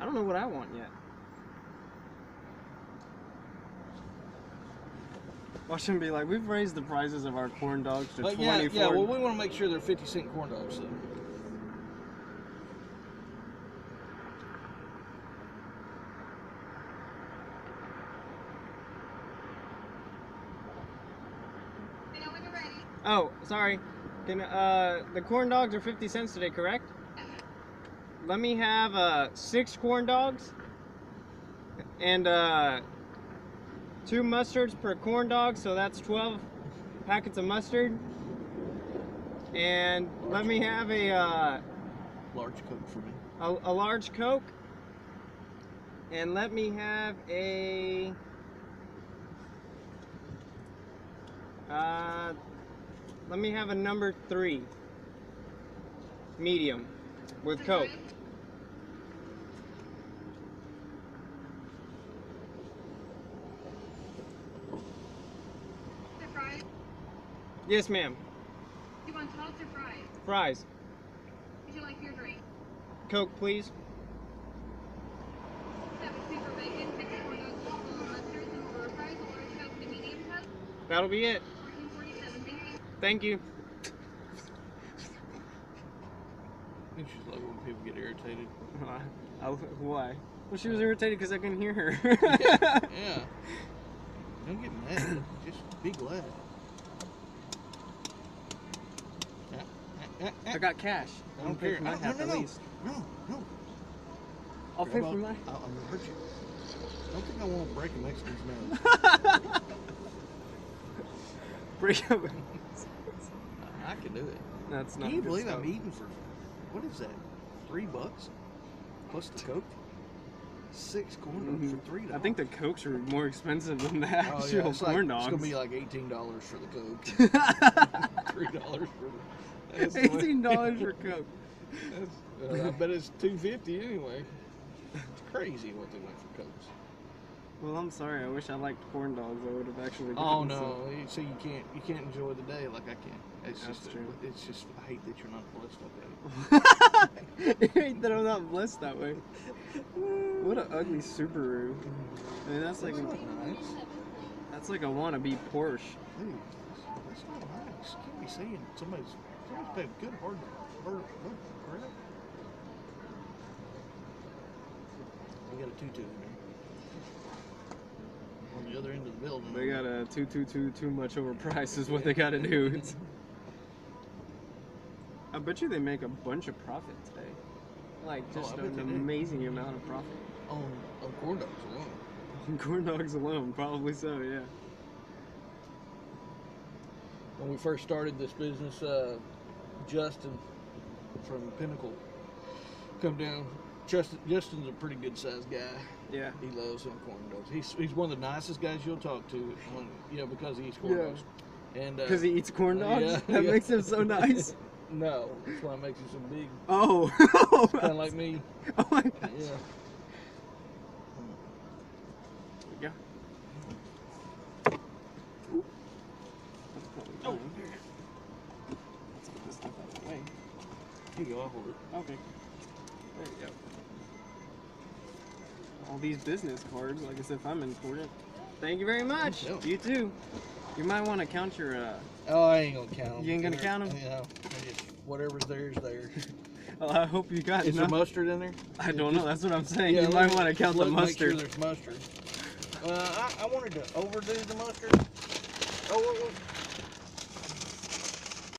I don't know what I want yet. Watch him be like, we've raised the prices of our corn dogs to 24. Yeah, well, we want to make sure they're 50-cent corn dogs, so. Oh, sorry. Can the corn dogs are 50 cents today, correct? Let me have 6 corn dogs and 2 mustards per corn dog, so that's 12 packets of mustard. And let me have a large Coke for me. A large Coke. And let me have a let me have a number 3 medium with Coke. Fries? Yes, ma'am. Do you want tots or fries? Fries. Would you like your drink? Coke, please. Have a super bacon, pickle corn dogs, full of mustard, some burger fries, a large Coke, and a medium Coke. That'll be it. 14.47, thank you. Thank you. It's just like when people get irritated. Why? Well, she was irritated because I couldn't hear her. Yeah. Don't get mad. Just be glad. I got cash. I don't care. For my half at least. No. I'll pay for my. I'm gonna hurt you. I don't think I want to break a Mexican's nose. Break up. I can do it. That's not. Can you good believe stuff. I'm eating for what is that? $3 plus the Coke. 6 corn dogs for $3. I think the Cokes are more expensive than the actual it's corn dogs. It's gonna be like $18 for the Coke. $3 for the. $18 for Coke. I bet it's $2.50 anyway. It's crazy what they went for Cokes. Well, I'm sorry. I wish I liked corn dogs. I would have actually. Oh no! So you can't enjoy the day like I can. It's That's just true. It's just I hate that you're not blessed like that. I hate that I'm not blessed that way. What an ugly Subaru. I mean, that's like Nice. that's like a wannabe Porsche. Dude, that's not nice. You can't be saying somebody's paid good hard work. We got a tutu in there. On the other end of the building. They got a 222 too much overpriced is what they got to do. I bet you they make a bunch of profit today. Like just an amazing amount of profit. On corn dogs alone. On corn dogs alone, probably so, yeah. When we first started this business, Justin from Pinnacle come down. Justin's a pretty good sized guy. Yeah. He loves them corn dogs. He's one of the nicest guys you'll talk to, because he eats corn dogs. And because he eats corn dogs? Yeah, that makes him so nice. No, that's why it makes him so big. Oh. Kind of like me. Oh my gosh. Yeah. Yeah. Oh. Let's put this stuff out of the way. Here you go, I'll hold it. Okay. There you go. All these business cards, like I said, if I'm important. Thank you very much. No. You too. You might want to count your. Oh, I ain't gonna count them. You ain't gonna count them? Yeah. Whatever's there is there. Well, I hope you got Is there enough. mustard in there? I don't know. That's what I'm saying. Yeah, you might want to count the mustard. Make sure there's mustard. I wanted to overdo the mustard. Oh,